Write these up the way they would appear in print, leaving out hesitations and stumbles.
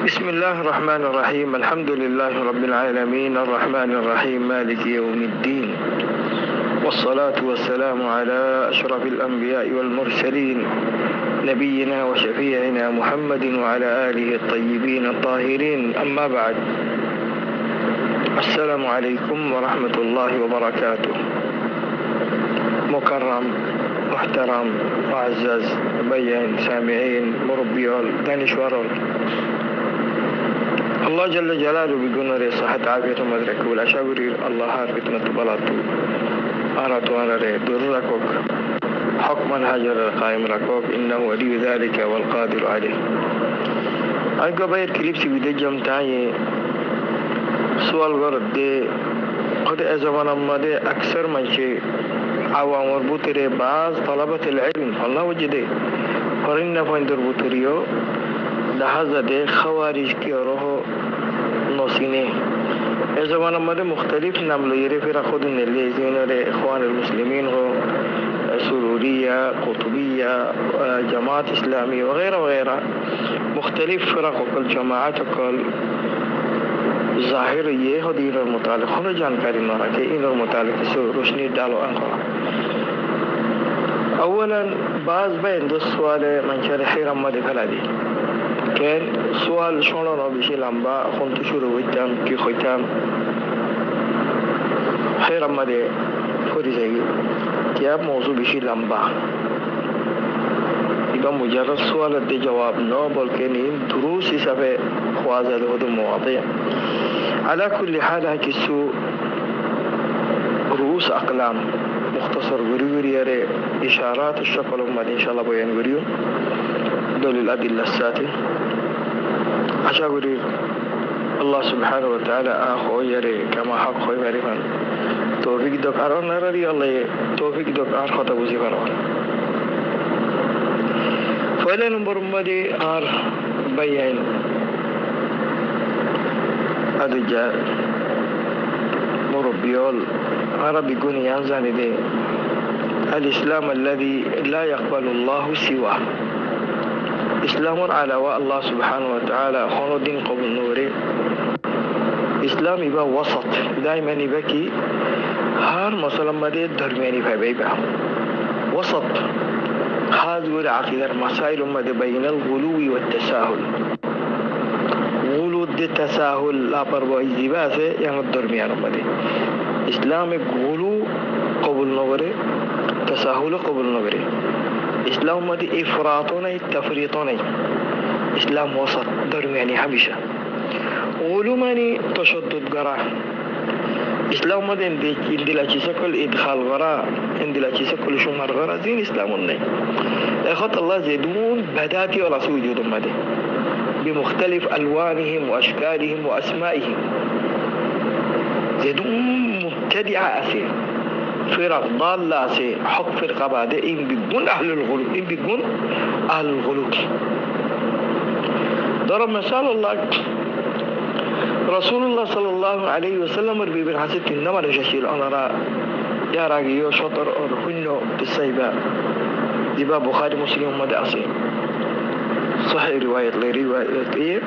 بسم الله الرحمن الرحيم. الحمد لله رب العالمين الرحمن الرحيم مالك يوم الدين، والصلاة والسلام على أشرف الأنبياء والمرسلين نبينا وشفيعنا محمد وعلى آله الطيبين الطاهرين. أما بعد، السلام عليكم ورحمة الله وبركاته. مكرم محترم معزز بيان سامعين مربيول دانشورول، الله جل جلاله بيقولنا صحة عافية مدرك والأشاوري الله عارفة نتبلاتو أراتو أنا دركوك حكم الهجر القائم ركوك إنه ولي ذلك والقادر عليه. أيقا باير كليبسي بيدي جمتاني سؤال غرد دي قد أزمان أما دي أكثر من شيء عوام مربوطة بعض طلبة العلم الله وجده قرنا فاندر بطريو لحظة دي خوارج کی روح نوسينه زمان مده مختلف نام ليري فرق خود اللي زينه اخوان المسلمين هو سرورية قطبية جماعة اسلامية وغيرها وغيرها، مختلف فرق وكل جماعات وكل ظاهرية هو دين المتعلق هنا جانكاري نورا كي إن المتعلق روشني دالو أنقرا. اولا بعض بين دو سوال منشر حيرم مده فلادي كان سوال شلون بشي لمبا كنت شروع ويتام كي ختام خير مده فوري زي كياب موضوع بشي لمبا يبقى مجرد سوال دي جواب نو بلكن دروس سبب خوازه له مواضيع. على كل حال هكسو رؤوس اقلام مختصر غريغري يري اشارات الشكل ان شاء الله بيان غريو دول الادله الساتي أشاوري الله سبحانه وتعالى أخو يري كما حق خوي مريفان توفيق دوك أرون نراري الله توفيق دوك أرخو تبوزي فرون فإلى نمبر مدي آر بيان أدجال مربيول عربي قوني ينزاني دي الإسلام الذي لا يقبل الله سواه إسلام على الله سبحانه وتعالى خلو دين قبل نوري. إسلام يبقى وسط دائما يبكي هار مسلم مدي درمياني فبيبا وسط. هذا عقيدة مسائل مدي بين الغلو والتساهل. غلو التساهل لا بربو إزيباسة يعني الدرميان مدي إسلام غلو قبل نوري تساهل قبل نوري. إسلام مدي إفراطوني تفريطوني. إسلام وسط درمياني هميشة. علوماني تشدد غرا. إسلام مدي اندلا چيسكل إدخال غرا اندلا چيسكل شمار غرا زين إسلام ني. إخوة الله زيدون بداتي ولا سوجود مدي بمختلف ألوانهم وأشكالهم وأسمائهم. زيدون مبتدعة أسي فرق ضالة سي حق فرقة بعد إن بيكون أهل الغلو إن بيكون أهل الغلو. ضرب مثال الله رسول الله صلى الله عليه وسلم ربي بن حسيت إنما رجشيل أنا را يا راجيو شطر أو كنو بالسيبة دبا بخاري مسلم مدى أصيل صحيح رواية لرواية إيه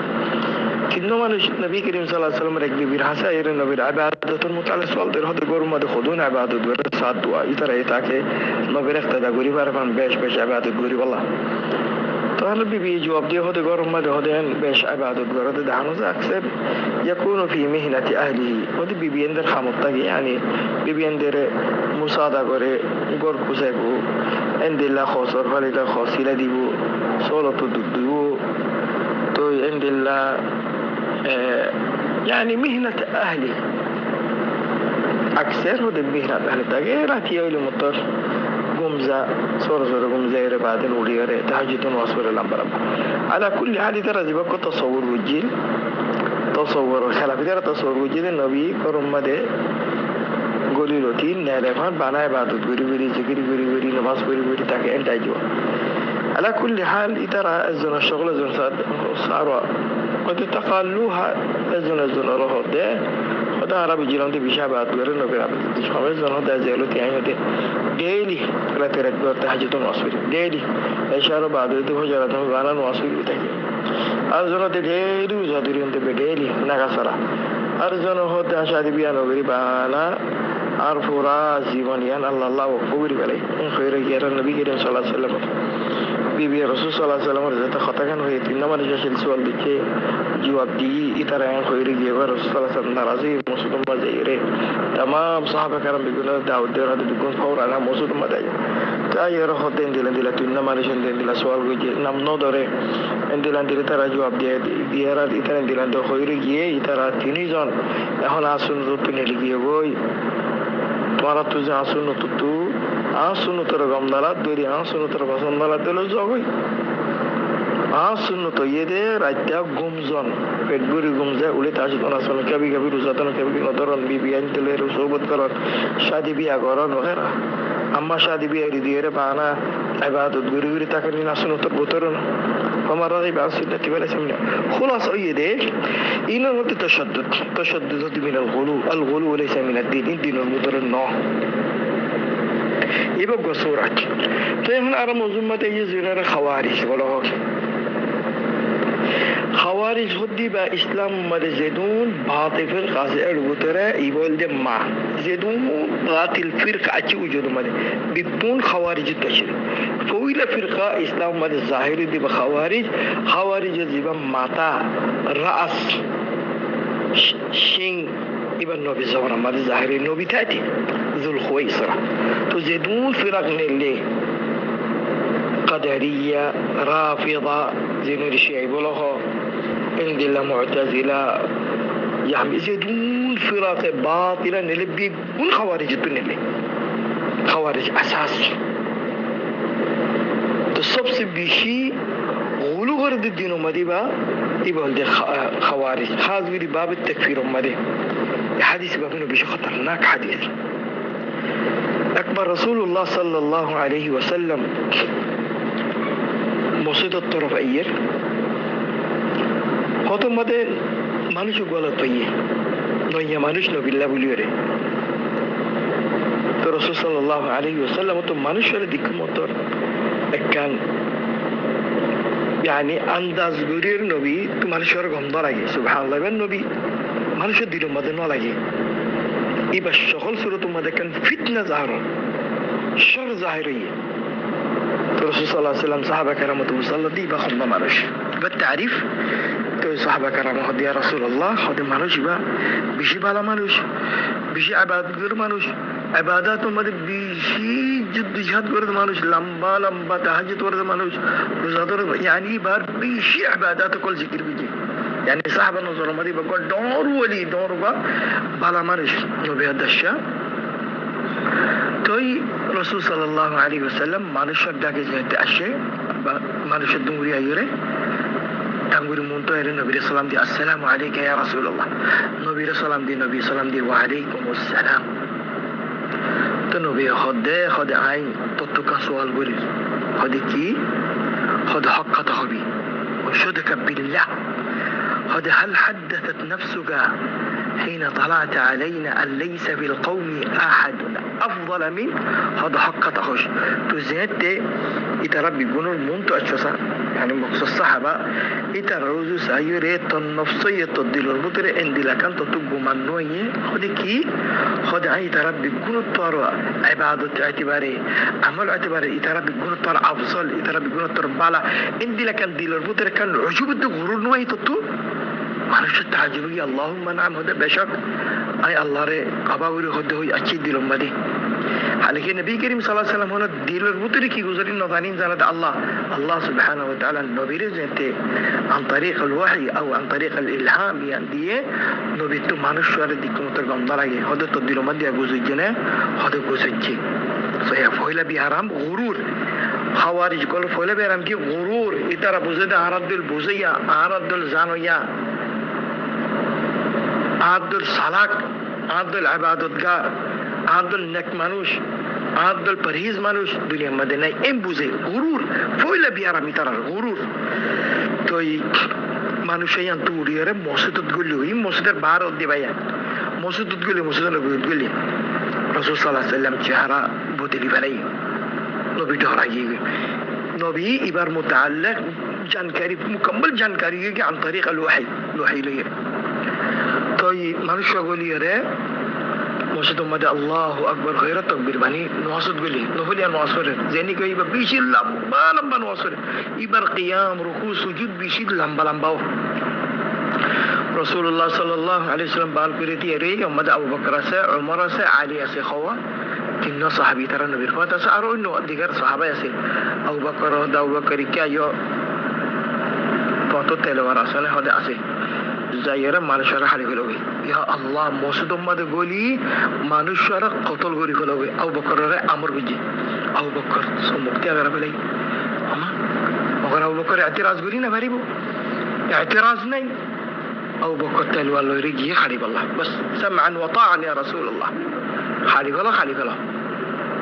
كنما النبي كريم صلى الله عليه وسلم ركب برحسا يرى النبي عبادة المتعلق سؤال در هذا قرم مد خدون عبادة دور ساعة دعاء يترى يتاكي ما برخت هذا قريب عرفان بيش عبادة قريب والله طالب بي جواب دي هذا قرم مد هذين بيش عبادة دور هذا دهانوز أكثر يكون في مهنة أهله هذا بيندر خامطة يعني بيندر مساعدة قري قر كوسيبو عند الله خاصر فلذا خاصيل ديبو صلاة الدو تو عند الله يعني مهنة أهلي أكثر هو مهنة أهلي تغيرات يولي مطر قمزة صورة قمزة بعدين وليغري تهجد وصور الأمبرب. على كل حال درجة بكو تصور وجيل تصور خلاف درجة تصور وجيل النبي كرم ده قولي روتين نهلفان بانا عبادت غري زكري نماز غري تاكي انت جوا. على كل حال إدارة الزنا الشغل الزنا صاروا قد تقالوها الزنا روح ده خدا عربي جيران دي بيشابات غير نو غير شامل الزنا ده زيلوتي يعني ده ديلي لا ترك تهجد وصبر ديلي إشارة بعد ده فجرة بانا وصبر تاكي আর জনতে daily উজাদুরি হতে daily নাগাছাড়া আর জন হতে শাদি বিয়া নগরী বালা আর পুরা জীবন ইয়ান আল্লাহ কবির বেলাই খৈর গিয়ার নবী করিম সাল্লাল্লাহু আলাইহি ওয়াসাল্লাম বিবি রাসূল সাল্লাল্লাহু আলাইহি ওয়াসাল্লামের যেটা কথা গান হয়ে তিন নম্বরে জাসিল সুয়াল দিচ্ছে জবাব দিয়ে ইতারা খৈর গিয়ে রাসূল সাল্লাল্লাহু আলাইহি ওয়াসাল্লাম নারাজি মুসলমান বাজাইরে तमाम সাহাবা کرام বিগুনা দাউদ দেওয়া বিগুন ফাওরানা মুসলমান বাজাই তাই এর হতেন দিলা তিন নম্বরে শুনতেন দিলা সুয়াল গিয়ে নাম ন ধরে দিলান দিলে তারা জবাব দিয়ে দিয়ারা ইতারা দিলান তো খৈর গিয়ে ইতারা তিনজন এখন আসুন রুটিনে গিয়ে বই তোমারা তো যে আসুন তু আসুন তোর গমদালা দৈরি আসুন তোর পছন্দালা দিল জগই আসুন তো ইয়ে রাজ্যা গুমজন পেট বুড়ি গুম যায় উড়ে তাসি কোন আসুন কবি কবি রুজাতন কবি নদরন বিবি আইন তেলের সৌবত করন শাদি বিয়া করন ওহেরা আম্মা শাদি বিয়া দিয়ে রে বানা ইবাদত গুরি গুরি তাকে নিন আসুন তোর বোতরন हमारा ये बात सुनने की वजह से हमने खुलासा ये दे इन्होंने होते तशद्दुद होती मिन अल-गुलू लैसा मिन ad-din din al-mudar no ये बग सूरत तो हम आरा मौजूद में ये ज़िगर खवारिज बोलो खवारिज होती बा इस्लाम मद ज़ेदून बातिल फ़िरक़ा से अड़बुतरे इबोल दे मा ज़ेदून बातिल फ़िरक़ा अच्छी वजूद मद बिपुन खवारिज तशरी फौइला फ़िरक़ा इस्लाम मद ज़ाहिरी दी खवारिज ज़िबा माता रास शिंग इबन नबी ज़वरा मद ज़ाहिरी नबी थाती ज़ुल ख़ुवैसरा तो ज़ेदून फ़िरक़ ने ले قدرية رافضة زين الشيعي بلغة عندنا معتزلة يعني زيدون فرق باطلة نلبي من خوارج الدنيا خوارج أساس تصبص بشي غلو غرد الدين ومديبا يبقى دي خوارج خاص بدي باب التكفير ومدي حديث بابنه بشي خطرناك حديث أكبر رسول الله صلى الله عليه وسلم মসজিদ তরফ আইয়ের হত মতে মানুষ গলত পাইয়ে নইয়া মানুষ নবিল্লা বলিও রে তো রাসূল সাল্লাল্লাহু আলাইহি ওয়াসাল্লাম তো মানুষের দিক মতর একখান يعني আন্দাজ গরির নবী তো মানুষের গন্ধ লাগে সুবহানাল্লাহ নবী মানুষের দিল মধ্যে ন লাগে এবার সকল সুরত মধ্যে কান ফিতনা জাহর শর জাহিরিয়ে الرسول صلى الله عليه وسلم صحابة كرام وصلى دي باخذ مانوش بالتعريف تو صحابة كرام هاد يا رسول الله هاد مانوش با بيجي بالا مانوش بيجي عبادات غير مانوش عبادات مد بيجي جد جهاد غير مانوش لمبا تهجد ورد مانوش روزة يعني بار بيجي عبادات كل ذكر بيجي يعني صحابة نظر مدي بقول دور ولي دور با بالا مانوش نبي هذا الشيء توي رسول صلى الله عليه وسلم মানুষের ডাকে যেতে আসে বা মানুষের দুমুরি আইরে টাঙ্গুরি মন্ত এর নবী সালাম দি আসসালামু আলাইকা ইয়া রাসূলুল্লাহ নবী সালাম দি ওয়া আলাইকুমুস সালাম তো নবী খদে আই তত্ত্বকা সওয়াল করি খদে কি খদে হক কথা হবি وشهدك بالله خد هل حدثت نفسك حين طلعت علينا أن ليس في القوم أحد أفضل من هذا حق تخش تزيد يتربي يقولون منتو أشخاص يعني مخصوص الصحابة يتروزو سايرة النفسية تدل المطر عند لكان تطبق منوية خد كي خد عي يتربي يقولون طار عبادة اعتباري عمل اعتباري يتربي يقولون طار أفضل يتربي يقولون طار بالا عند لكان دل المطر كان عجوب الغرور نوعي تطو মানুষের তাহাজ্জুবি আল্লাহুম্মা নাম হদে বেশক আই আল্লাহ রে আবাউরি হদে হই আচ্ছি দিলম বাদে হালকে নবী করিম সাল্লাল্লাহু আলাইহি ওয়াসাল্লাম হলো দিলের ভিতরে কি গুজারি না জানেন জানাতে আল্লাহ সুবহানাহু ওয়া তাআলা নবীর যেতে عن طريق الوحي او عن طريق الالهام يعني দিয়ে নবী তো মানুষের দিক মত গন্ধ লাগে হদে তো দিলম বাদে গুজুইছে না হদে গুজুইছে সয়া ফয়লা বিহারাম গুরুর খাওয়ারিজ কল ফয়লা বিহারাম কি গুরুর ইতারা বুঝে দে আরাদুল বুঝিয়া আরাদুল জানোয়া আব্দুল সালাক আব্দুল ইবাদতগার আব্দুল নেক মানুষ আব্দুল পরহেজ মানুষ দুনিয়ার মধ্যে নাই এম বুঝে গুরুর ফয়লা বিয়ার আমি তার গুরুর তো এই মানুষই তুড়িয়ারে মসজিদত গলি ওই মসজিদের বারত দি ভাইয়া মসজিদত গলি মসজিদের গলি রাসূল সাল্লাল্লাহু আলাইহি ওয়াসাল্লাম চেহারা বদলি ফেলাই নবী ধরা গিয়ে নবী ইবার মুতাআল্লিক जानकारी मुकम्मल जानकारी है कि عن طريق الوحي ليه तो মানুষ গলিয়ে মসজিদ মধ্যে আল্লাহু আকবার গয়রা তাকবীর বানি নওয়াজত গলি নহলিয়া নওয়াজত জেনি কই বা বেশি লম্বা লম্বা নওয়াজত ইবার কিয়াম রুকু সুজুদ বেশি লম্বা লম্বাও রাসূলুল্লাহ সাল্লাল্লাহু আলাইহি ওয়াসাল্লাম বাল করে দিয়ে রে উম্মত আবু বকর আছে ওমর আছে আলী আছে খাওয়া তিন সাহাবী তারা নবীর পথ আছে আর অন্য দিগার সাহাবা আছে আবু বকর কি আয়ো কত তেলওয়ার আসলে হদে আছে যাইরা মানুষরা হারি গেলবে ইয়া আল্লাহ মসজিদ মধ্যে গলি মানুষরা কতল করি গেলবে আবু বকরের আমর বুঝি আবু বকর মুক্তি আগার বলে আমার মগর আবু বকর এতরাজ করি না পারিব এতরাজ নাই আবু বকর তেলওয়ার লইরে গিয়ে হারি গেল বাস সামআন ওয়া তাআন ইয়া রাসূলুল্লাহ হারি গেল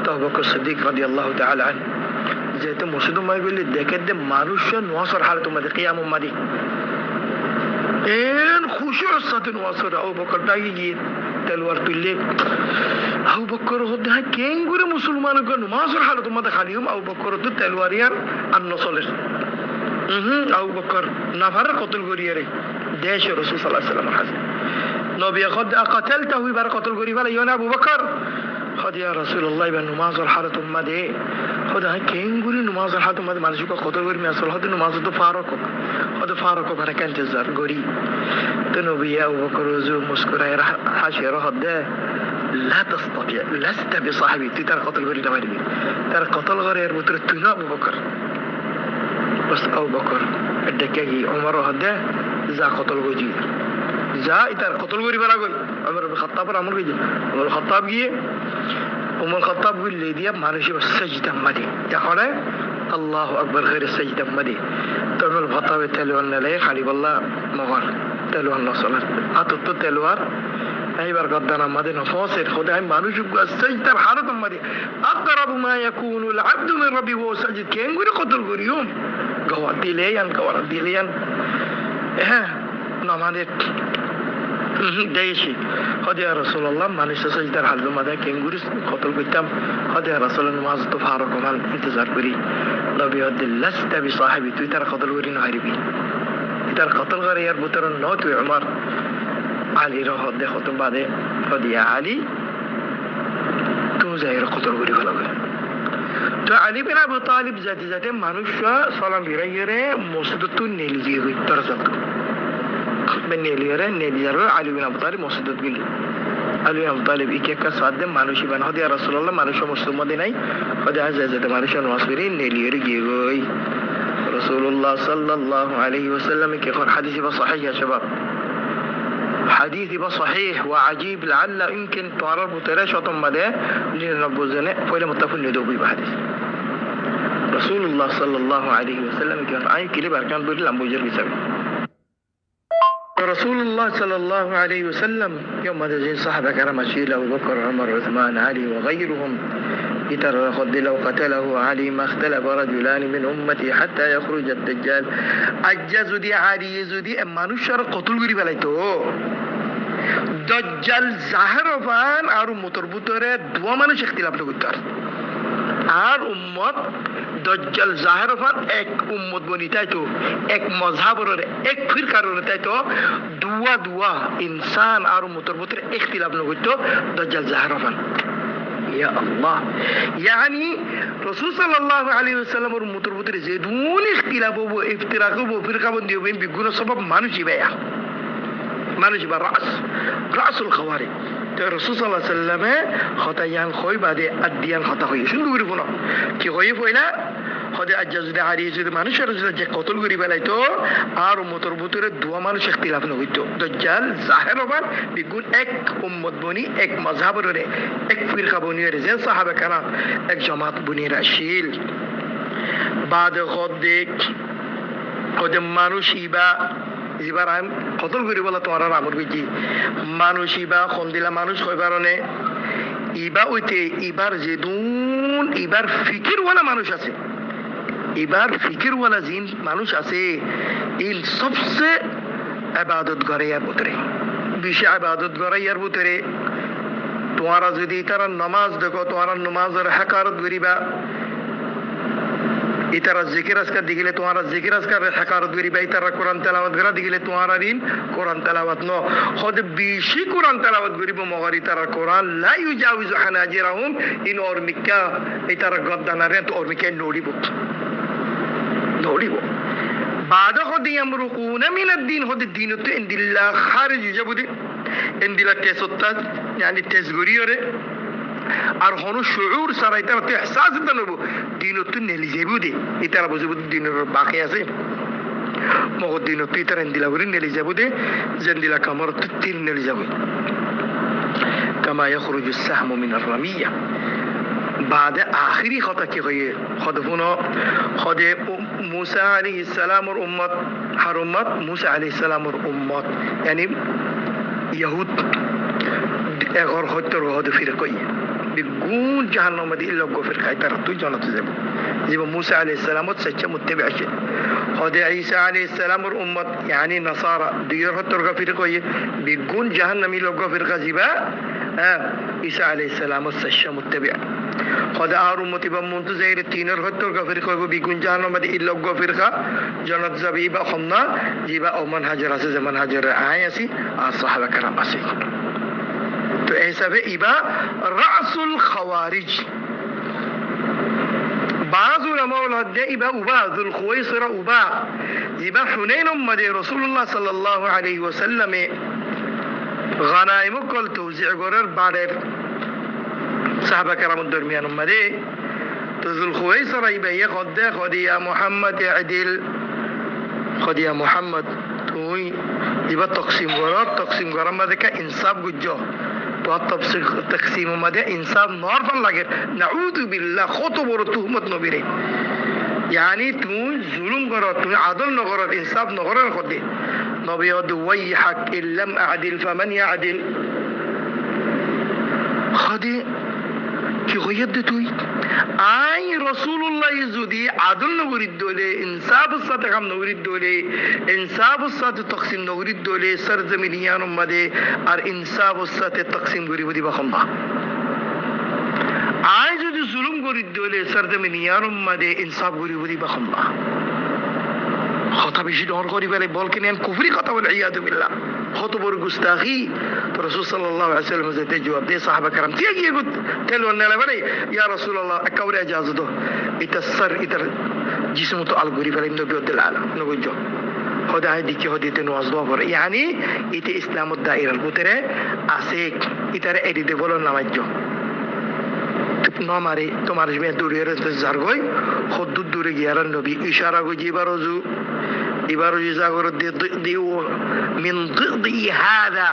তো আবু বকর সিদ্দিক রাদিয়াল্লাহু তাআলা আনহু যেহেতু মসজিদ মধ্যে গলি দেখে দে মানুষরা নওয়াজের হালত মধ্যে কিয়াম মাদি এন খুশুর সাথে নওয়াজের আবু বকর ডাকি গিয়ে তেলওয়ার তুললে আবু বকর হদে কেন করে মুসলমানকে নওয়াজের হালত মধ্যে খালিম আবু বকর তো তেলওয়ারিয়ান আর নসলের আবু বকর নাফার কতল করিয়ে রে দেশ রাসূল সাল্লাল্লাহু আলাইহি ওয়াসাল্লাম হাজে নবী قد قتلته ইবার কতল করি বলে ইয়া আবু বকর قد يا رسول الله ইবার নওয়াজের হালত মধ্যে خدا كين غوري نماز الحد ما مانشي کو خطر غوري ما صلاه نماز تو فاروق برا كان انتظار غوري تنبي ابو بكر وزو مسكراي حاشره هدا لا تستطيع لست بصاحبي ترى قتل غوري دمري ترى قتل غوري بتر تنا ابو بكر بس ابو بكر الدكاكي عمر هدا ذا قتل غوري ذا ترى قتل غوري برا غوري عمر بن الخطاب عمر بن الخطاب গিয়ে উমর খাত্তাব বললে দিয়া মানুষে সাজদা মাদি তাহলে আল্লাহু আকবার غير সাজদা মাদি তখন খাত্তাবে তেলওয়ার নেলে খালি বললা মগর তেলওয়ার নসলাত আতত তেলওয়ার এইবার গদ্দানা মাদি নফসের খোদাই মানুষ সাজদার হারত মাদি আকরাবু মা ইয়াকুনু العبد من ربه وهو ساجد কেন করে কতল করিও গওয়া দিলেন হ্যাঁ নামাজে দেশি হদে রাসূলুল্লাহ মানুষ সাজদার হালত মাদা কেঙ্গুরি কতল করতাম হদে রাসূলুল্লাহ নামাজ তো ফারুক মান ইন্তজার করি নবী লাস্তা বিসাহিবি তুই তার কতল করি না হারিবি তার কতল করে ইয়ার বুতর ন তুই উমর আলী রহ দেখো তো বাদে হদে আলী তুই যাইর কতল করি ফেলাবে তো আলী বিন আবু তালিব জাতি মানুষ সালাম বিরাইরে মসজিদ তো নেলি দিয়ে তরজত নেলিয়ারে আলী বিন আবু তালিব মসজিদত গেলি আলী বিন আবু তালিব ইকেকা সাদে মানুষই বান হদে রাসূলুল্লাহ মানুষ মুসলিম মধ্যে নাই হদে আজাজতে মানুষ নামাজ পড়ি নেলিয়ারে গিয়ে গই রাসূলুল্লাহ সাল্লাল্লাহু আলাইহি ওয়াসাল্লাম কে কোন হাদিস বা সহিহ يا شباب حديث صحيح وعجيب لعل يمكن تعرف تراشطم مده لنبوزنه فويله متفق ندوبي بحديث رسول الله صلى الله عليه وسلم كان اي كلي بركان بيقول لامبوجر بيسوي رسول الله صلى الله عليه وسلم يوم هذا صحابة كرام أشيل أبو بكر عمر عثمان علي وغيرهم ترى خد لو قتله علي ما اختلف رجلان من أمتي حتى يخرج الدجال أجاز دي علي دي মানুষের কতল করি ফেলাইতো দজ্জাল জাহের ফান আর উম্মতের ভিতরে দুয়া মানুষ ইখতিলাফ করতে আর উম্মত দজ্জাল জাহের ফান এক উম্মত বনি তাইতো এক মযহাবের এক ফিরকার তাইতো দুয়া ইনসান আর উম্মতের ভিতরে ইখতিলাফ করতে দজ্জাল জাহের ফান ইয়া আল্লাহ يعني رسول صلى الله عليه وسلم উম্মতের ভিতরে যে দুন ইখতিলাফ হবে ইফতিরাক হবে ফিরকা বন্দি হবে বিগুণ সব মানুষই ভাইয়া মানুষ বা রাসুল খাওয়ারে তো রাসূল সাল্লাল্লাহু আলাইহি ওয়াসাল্লামে খতায়ান খই বাদে আদিয়ান খতা হই শুনু করে ফোন কি হই ফইলা হদে আজ্জাজুদে হারিয়ে মানুষের যে কতল করি বেলাইতো আর উম্মতের ভিতরে দুয়া মানুষ ইখতিলাফ ন হইতো দাজ্জাল জাহের হবার বিগুণ এক উম্মত বনি এক মাযহাবের এক ফিরকা বনি রে যে সাহাবা کرام এক জামাত বনি রাশিল বাদ খদে ওদে মানুষ ইবা জিবার আম কতল করি বলা তোমার আমর বিজি মানুষ ইবা কোন দিলা মানুষ কইবারনে ইবা হইতে ইবার যে দুন ইবার ফিকিরওয়ালা মানুষ আছে এবার ফিকিরওয়ালা জিন মানুষ আছে ইল সবচেয়ে ইবাদত করে ইয়ার ভিতরে বেশি ইবাদত করে ইয়ার ভিতরে তোমারা যদি তারা নামাজ দেখো তোমার নামাজের হাকারত করিবা ইতারা জিকির আজকার দিগিলে তোমারা জিকির আজকার হাকারত গরিবা ইতারা কোরআন তেলাওয়াত গরা দিগিলে তোমারা রিন কোরআন তেলাওয়াত ন হদ বেশি কোরআন তেলাওয়াত গরিব মগর ইতারা কোরআন লা ইউজাউযু হানাজিরাহুম ইন অরমিকা ইতারা গদ্দানারে তো অরমিকা নড়িব بعد خد يمرقون من الدين خد الدين تو عند الله خارج جبودي عند الله تسوتات يعني تسغوريوره আর হন শুউর সারা এটা তো احساس দনবো দিন তো নেলি যাবুদি এটা বুঝবো দিনের বাকি আছে মগ দিন তো এটা দিলা বলি নেলি যাবুদি জেন্দিলা কামর তো তিন নেলি যাবো كما يخرج السهم من الرميه بعد آخری خطا کی ہوئی خدفونو خد موسى علیہ السلام اور امت ہر امت موسى علیہ السلام اور امت یعنی یہود اگر ہتر ہد فرقی بگون جہنم دی لوگ فرقہ تر تو جنت جب جب موسى علیہ السلام سچ متبع ہے خد عیسی علیہ السلام اور امت یعنی نصارى دیر ہتر فرقی بگون جہنمی لوگ فرقہ جبا عیسی علیہ السلام سچ متبع خدا আর উম্মতি বা মুনতাজির তিনের হত্তর গফির কইব বিগুন জাহান্নামে ইল্লগ গফির খা জান্নাত যাবি বা খন্না জিবা ওমান হাজার আছে যেমন হাজার আয় আছে আর সাহাবা کرام আছে তো এই হিসাবে ইবা রাসুল খাওয়ারিজ بعض علماء الهدى إبا أباذ الخويصر أبا إبا حنين أمدي رسول الله صلى الله عليه وسلم غنائم كل توزيع قرر بعد صحابة كرام الدرميان أمدي تزل خويصر إبا خد يا محمد عدل خد يا محمد توي إبا تقسيم قرار ماذا كإنصاب قجو تو تقسيم ماذا إنصاب نار فن لگه نعوذ بالله خطب ورتهمت نبيره يعني توي ظلم قرار توي عدل نقرار إنصاب نقرار خد نبي يد ويحك إن لم أعدل فمن يعدل خدي কি হইয়াদ তুই আই রাসূলুল্লাহ যদি আদল নগরীর দলে ইনসাফের সাথে কাম নগরীর দলে ইনসাফের সাথে তাকসিম নগরীর দলে সরজমিনিয়ান মধ্যে আর ইনসাফের সাথে তাকসিম করিব দিবা খম্বা আই যদি জুলুম করির দলে সরজমিনিয়ান মধ্যে ইনসাফ করিব দিবা খম্বা কথা বেশি ডর করি বলে বল কিনে কুফরি কথা বলে ইয়াদু বিল্লাহ কত বড় গুস্তাখি তো রাসূল সাল্লাল্লাহু আলাইহি ওয়াসাল্লাম যেতে জবাব দেয় সাহাবা کرام তে গিয়ে তেল ওনালা বলে ইয়া রাসূলুল্লাহ আকাউরে ইজাজত দো এটা সর ইতার জিসম তো আল গরি বলে নবী আল্লাহ নবীজো খোদায় দিকে হদিতে নওয়াজ দোয়া করে yani এতে ইসলামের দায়রার ভিতরে আছে ইতারে এদিতে বলো নামাজো নমারে তোমার জমে দূরের ইন্তজার গই খুদ দূরে গিয়ার নবী ইশারা গো জিবারজু ইবারজু জাগর দিও من ضد هذا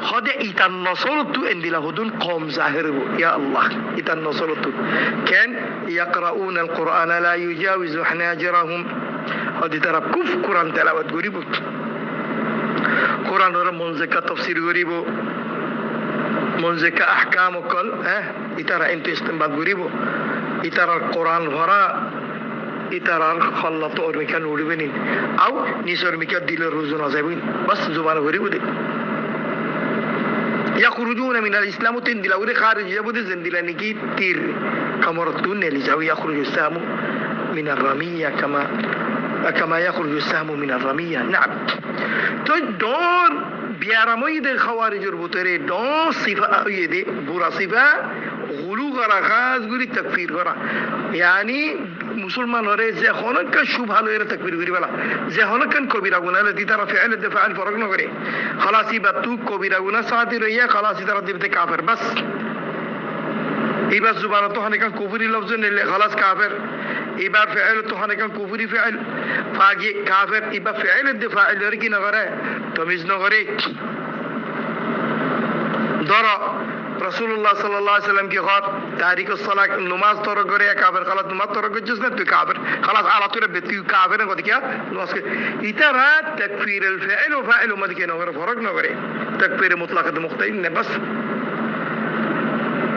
خد إذا نصرت إن لهدون قوم ظاهر يا الله إذا نصرت كان يقرؤون القرآن لا يجاوز حناجرهم خد ترى كف قرآن تلاوت غريب قرآن ورا منزكا تفسير غريب منزكا أحكام وكل إترى أنت استنباط غريب إترى القرآن ورا إترى خلطوا أرميكا نوربين أو نيس أرميكا ديل الرزون عزيبين بس زبان غريب دي يخرجون من الإسلام تندلا وري خارج يبود زندلا نكي تير كمرتون لجاو يخرج السهم من الرمية كما يخرج السهم من الرمية نعم تو دون بيارموي دي خوارج البطري دون صفة يدي بورا صفة غلو غرا خاص غري تكفير غرا يعني মুসলমান হরে যে হনকা শুভা লয়ের তাকবীর করি বলা যে হনকান কবিরা গুনাহ লতি তারা ফিআল দফাল ফরক ন করে খালাসি বা তু কবিরা গুনাহ সাথী রইয়া খালাসি তারা দিবতে কাফের বাস এবার জুবান তো হনকান কুফরি লফজ নিলে খালাস কাফের এবার ফিআল তো হনকান কুফরি ফিআল ফাগি কাফের এবার ফিআল দফাল লর কি ন করে তমিজ ন করে দরা रसूलुल्लाह सल्लल्लाहु अलैहि वसल्लम की खौत तारीख الصلاة नमाज तोड़ करे काफिर खलास नमाज तोड़ के जिसने तू काफिर खलास आला तोड़ बेतू काफिर ने क्या नमाज के इतना तकफीर الفعل وفاعل मत के नगर फर्क न करे तकफीर मुतलक मुख्तलिफ ने बस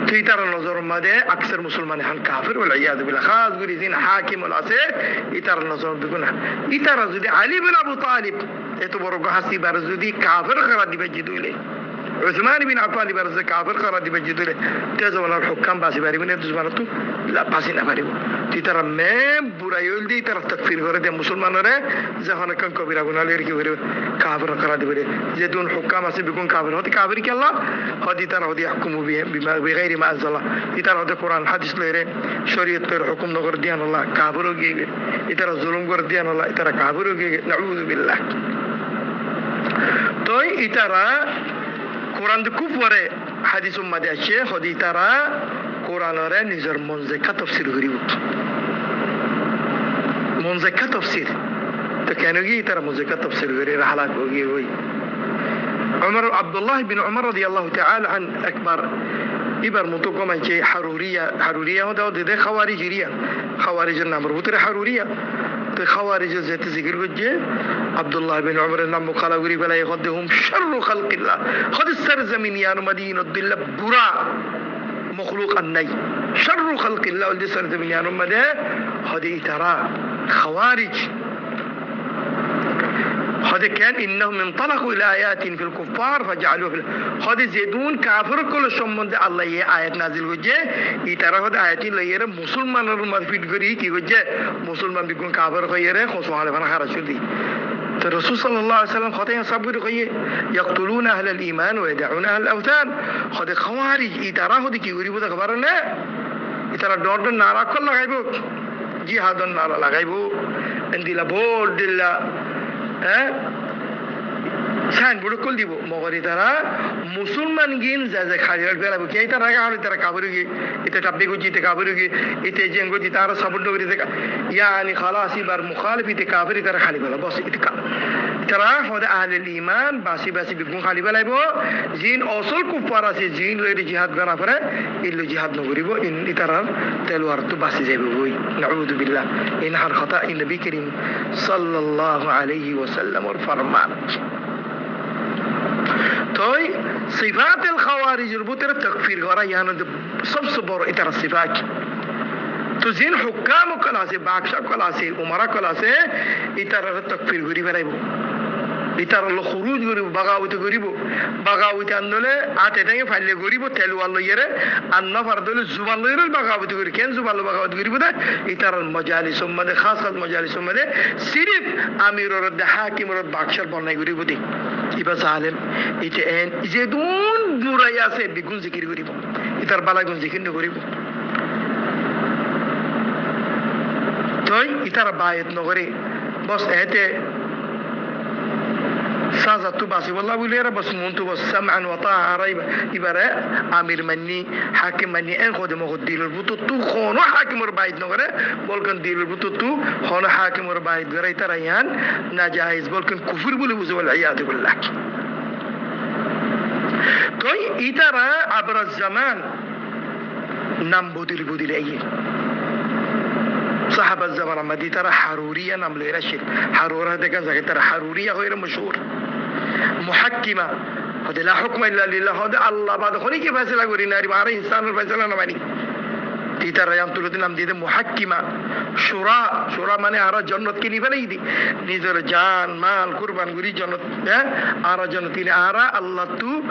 تيتر النظر ماده اكثر مسلمان هن كافر والعياذ بالله خاص غريزين حاكم العسى يتر النظر بيقول يتر زدي علي بن ابو طالب اتبرق حسي برزدي كافر خرا دي بجدولي উসমান বিন আফফান ইবার যে কাফের করা দিবে যদি তে জমানার হুকাম বাসি পারিবে না দুজমানা তো বাসি না পারিব তুই তারা মে বুড়াইল দি তারা তাকফির করে দে মুসলমানরে যখন কান কবিরা গুনালের কি করে কাফের করা দিবে যে দুন হুকাম আছে বিকুন কাফের হতে কাফের কি আল্লাহ হদি তারা হদি হুকুমু বিমা বিগাইরি মা আনজাল্লাহ ইতারা হতে কোরআন হাদিস লইরে শরীয়ত লইরে হুকুম নগর দিয়ান আল্লাহ কাফেরও গিয়ে ইতারা জুলুম করে দিয়ান আল্লাহ ইতারা কাফেরও গিয়ে নাউযু বিল্লাহ তো ইতারা কোরআন খুব পরে হাদিস উম্মাদে আছে হদি তারা কোরআনরে নিজের মন দেখা তাফসীর করিব মন দেখা তাফসীর তো কেন গিয়ে তারা মন দেখা তাফসীর করে হালাক গিয়ে হই عمر عبد الله بن عمر رضي الله تعالى عن أكبر إبر متوقع من شيء حرورية هذا ده خوارجية خوارج النمر بتر حرورية خوارج زيت ذكر وجه عبد الله بن عمر النام قال غريب لا يخدهم شر خلق الله خد السر زمين يا مدينة الدل برا مخلوق الني شر خلق الله ولد سر زمين يا مدة هذه ترى خوارج هذا كان إنهم انطلقوا إلى آيات في الكفار فجعلوا في هذا زيدون كافر كل شمن الله يه آيات نازل وجه يترى هذا آيات اللي يرى مسلمان المرفيد غري كي وجه مسلمان بيكون كافر خيره خصوصا على فنا خرج شدي الرسول صلى الله عليه وسلم خطين صبر خيه يقتلون أهل الإيمان ويدعون أهل الأوثان هذا خوارج يترى هذا كي غري بده خبرنا يترى دور النار كل لغايبو جهاد النار لغايبو عندي لبول دلا সাইন বোর্ড কল দিব মগরি তারা মুসলমান গিন যা যা খালিয়ার বেলা বুকে এই তারা গালে তারা কাবরি গি এটা টাব্বে গুজি তে কাবরি গি এতে জেঙ্গো দি তারা সাবুন ডগরি তে ইয়ানি খালাসি বার মুখালিফি তে কাবরি তারা খালি বেলা বস এটা তারা হদা আহলে ঈমান বাসি বাসি বিগুন খালি বেলাইবো জিন অসল কুফার আছে জিন লইরি জিহাদ করা পরে ইল্লু জিহাদ নগরিব ইন ইতারা তেলওয়ার তো বাসি যাইবো বই নাউযু বিল্লাহ ইন হার খাতা ইন নবী করিম সাল্লাল্লাহু আলাইহি ওয়াসাল্লাম ওর ফরমান توي صفات الخوارج البتر تكفير غرا يعني सबसे बड़ इतर सिफात तो जिन हुक्काम कलासे बादशाह कलासे उमरा कलासे इतर तकफीर गरी बेराइबो इतर लो खुरूज गरिबो बागावत आंदोले आते देंगे फाइले गरिबो तेलवाल लयरे अन्ना फरदोले जुबान लयरे बागावत गरि केन जुबान बागावत गरिबो दे इतर मजालिस उम्मदे खास मजालिस उम्मदे सिर्फ आमिर और हाकिम और बादशाह बनाई गरिबो दे ইবা জালেম ইতে এন যেদুন বুড়াই আছে বিগুন জিকির করিব ইতার বালাগুন জিকির নকরিব তই ইতার বায়াত নগরে বস এতে সাজা তু বাসি والله বলিরা বস মনতু বস সামআন ওয়া তাআ রাইবা ইবারে আমির মান্নি হাকিম মান্নি এন খোদে মগদিলুর বুতু তু খোনো হাকিমর বাইত নগরে বলকন দিলুর বুতু তু খোনো হাকিমর বাইত গরে ইতারা ইয়ান নাজায়েজ বলকন কুফর বলে বুঝে ওয়াল ইয়াদ বিল্লাহ কই ইতারা আবর জামান নাম বদলি আইয়ে صاحب الزمان مدي ترى حرورية نملة رشيد حرورة ده كان زي ترى حرورية غير مشهور محكمة هذا لا حكم إلا لله هذا الله بعد خليه كيف فيصلة يقولي ناري بارة إنسان الفيصلة نماني تي ترى يوم تلوتين نام دي محكمة شورى مانه آرا جنت كني بني دي نزر جان مال قربان غري جنت آرا جنت كني آرا الله تو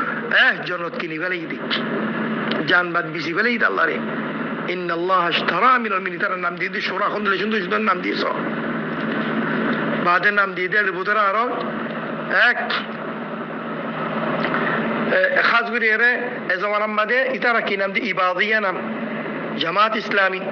جنت كني بني دي جان باد بيسي بني دي الله ري إن الله اشترى من المؤمنين ترى نام دي شورى خند لشندو جدًا نام دي صار بعد نام دي ده لبودرا أرا خاص غيره إذا ما ده إتارا كي نام دي إبادية نام جماعة إسلامي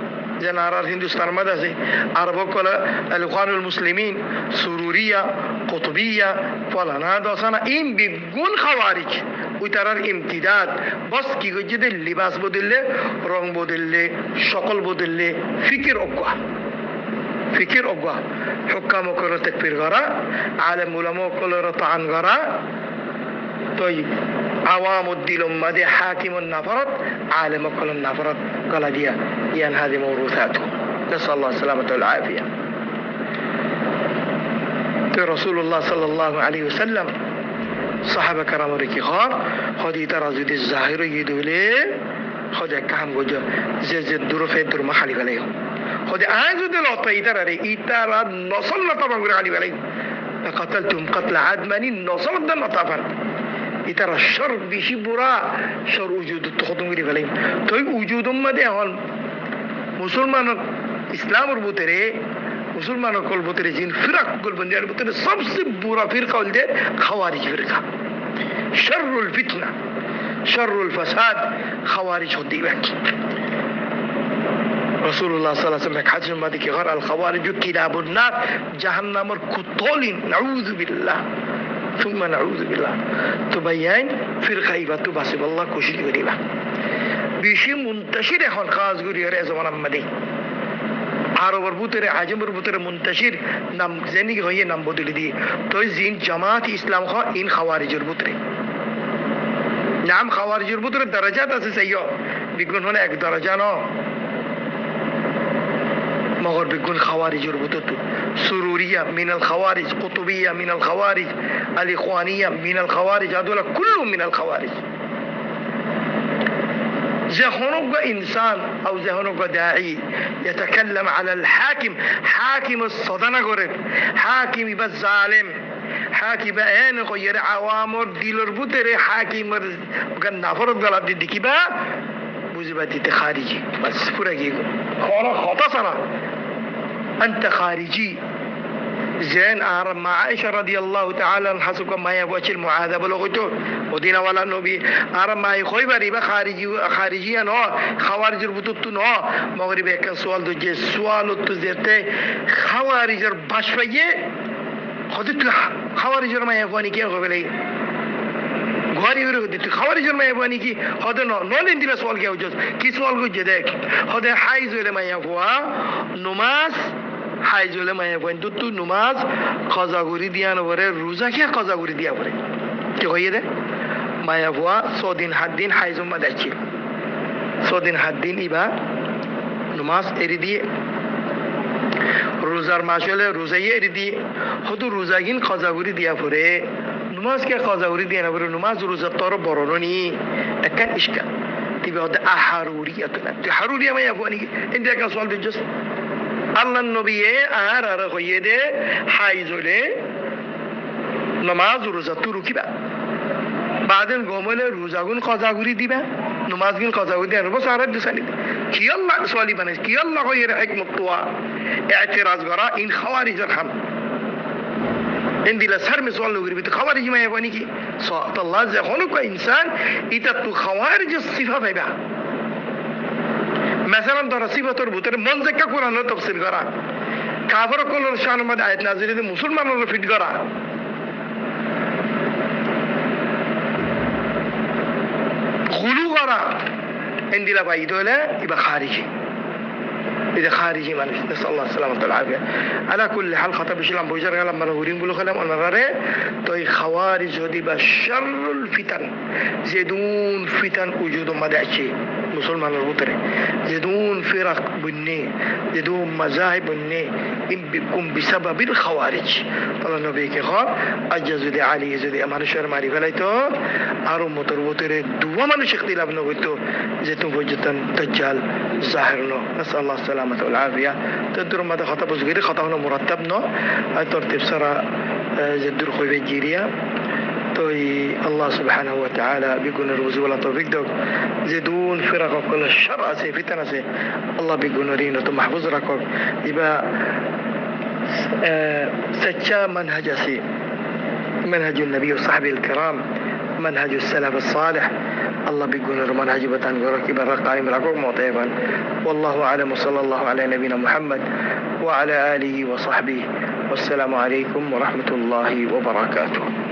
زين عرب هندوستان ماذا زي عربو كلا الإخوان المسلمين سرورية قطبية فلان هذا صنع إن بيجون خوارج ويترى امتداد بس كي جد اللباس بدله رنگ بدله شكل بدله فكر أقوى حكام كلهم تكفير غرا عالم علماء كلهم طعن غرا طيب عوام الدين ماذا حاكم النفرت عالم كلهم نفرت قال ديا ين هذه موروثاتهم نسأل الله السلامة والعافية رسول الله صلى الله عليه وسلم صحابة كرام ركيخار خدي ترى زيد الظاهر يدولي خدي كهم وجه زيد دروفه در محلي عليهم خدي عايزو دلوقتي يترى يترى نصلنا طبعا علي عليهم قتلتم قتل عدماني نصلنا طبعا ইতারা শর বেশি বুড়া শর উজুদ তো খতম করে ফেলেন তো উজুদ মধ্যে এখন মুসলমান ইসলামের ভিতরে মুসলমান কল ভিতরে জিন ফিরাক কল বন্দিয়ার ভিতরে সবচেয়ে বুড়া ফিরকা হল যে খাওয়ারিজ ফিরকা শরুল ফিতনা শরুল ফাসাদ খাওয়ারিজ হতে বাকি রাসূলুল্লাহ সাল্লাল্লাহু আলাইহি ওয়াসাল্লাম হাদিসের মধ্যে কি আর আল খাওয়ারিজ কিলাবুন নার জাহান্নামের কুতলিন নাউযু বিল্লাহ সুম্মা নাউযু বিল্লাহ তো ভাইয়ান ফিরকা ইবা তো বাসে আল্লাহ কোশিশ করিবা বেশি মুনতাশির এখন কাজগুলি এর জমানার মধ্যে আরবের ভিতরে আজমের ভিতরে মুনতাশির নাম জেনি হয়ে নাম বদলে দিয়ে তো জিন জামাত ইসলাম খ ইন খাওয়ারিজের ভিতরে নাম খাওয়ারিজের ভিতরে দরজাত আছে সাইয়ো বিজ্ঞান হলে এক দরজা ন মগর বিজ্ঞান খাওয়ারিজের ভিতরে সুরুরিয়া মিনাল খাওয়ারিজ কুতুবিয়া মিনাল খাওয়ারিজ আল ইখওয়ানিয়া মিনাল খাওয়ারিজ আদুলা কুল্লু মিনাল খাওয়ারিজ زهنوك إنسان أو زهنوك داعي يتكلم على الحاكم حاكم الصدنة قرر حاكم يبقى الظالم حاكم يبقى أين غير عوامر ديلر بطر حاكم وكان نفرد غلط دي كيبا بوزبات خارجي بس فرقيكو خطصنا أنت خارجي زين أعرف مع عائشة رضي الله تعالى عنها حسب ما يبغى المعاذبة لغته ودينا ولا نبي أعرف ما يخوي بريبة خارجية نو خوارج البطوط نو مغرب كان سؤال دوجي سؤال تزيته خوارج البشفية خدت خوارج ما يبغاني كي أقولي غاري ويرو دي خوارج ما يبغاني كي هذا نو لين دي سؤال كي أوجس كي سؤال كو جدك هذا حيز ولا ما يبغى نماز حیزوله مایه باید تو نماز قضاگوری دیان وره روزا کیا قضاگوری دیا وره که خواهیه ده مایه بوا سودین حدین حیزوم مدچی سودین حدین ایبا نماز اری دیه روزار ماشاله روزایی اری دیه خودو روزاگین قضاگوری دیا وره نماز کیا قضاگوری دیان وره نماز روزا تارو برونی اکن اشکال تیبه هده احروریه تونه حروریه مایه بوا نیگه این دیگه کن سوال دیجاست আল্লাহ নবী আর হইয়ে দে হাইজলে নামাজ রোজা তো রুকিবা বাদেন গমলে রোজাগুন কজাগুরি দিবা নামাজগুন কজাগুরি দিবা বস আর দিসানি কি আল্লাহ সোয়ালি বানাইছে কি আল্লাহ কইরে হিকমত তোয়া اعتراض করা ইন খাওয়ারিজ খান ইনদিলা সার মে সোয়াল লগরি বিত খাওয়ারিজ মে বানি কি সাত আল্লাহ যখন কো ইনসান ইতা তো খাওয়ারিজ সিফা পাইবা مثلا در صفاتور بوتر منزک قرآن رو تفسیر کرا کافر کل شان مد آیت نازل دی مسلمان رو فیت کرا غلو کرا اندیلا باید ولی ایبا خارجی إذا خارجي ما نسأل الله السلامة والعافية على كل حال خطب الإسلام بوجر غلام مرهورين بلو خلام المرارة توي خوارج هدي بشر الفتن زيدون فتن وجود مدعشي مسلمان الوطري زيدون فرق بني زيدون مذاهب بني إن بكم بسبب الخوارج طلع النبي كخار أجازوا دي علي زودي أمان الشهر ماري فلايتو أرو مطر وطري دوا من اختلاف نوغتو زيتون فوجتن دجال ظاهرنا نسأل الله السلامة والعافية تدر ماذا خطب صغير خطبنا مرتبنا ترتيب سرى زدر خوي بجيريا توي الله سبحانه وتعالى بيكون الرزق ولا توفيق دوك زدون فرق كل الشر سي فتنة سي الله بيكون رينا تو محفوظ ركوك يبقى سجى منهج سي منهج النبي وصحبه الكرام منهج السلف الصالح الله بيقول منهج بتان غرك برا قائم ركوك معتبا والله أعلم وصلى الله على نبينا محمد وعلى آله وصحبه والسلام عليكم ورحمة الله وبركاته.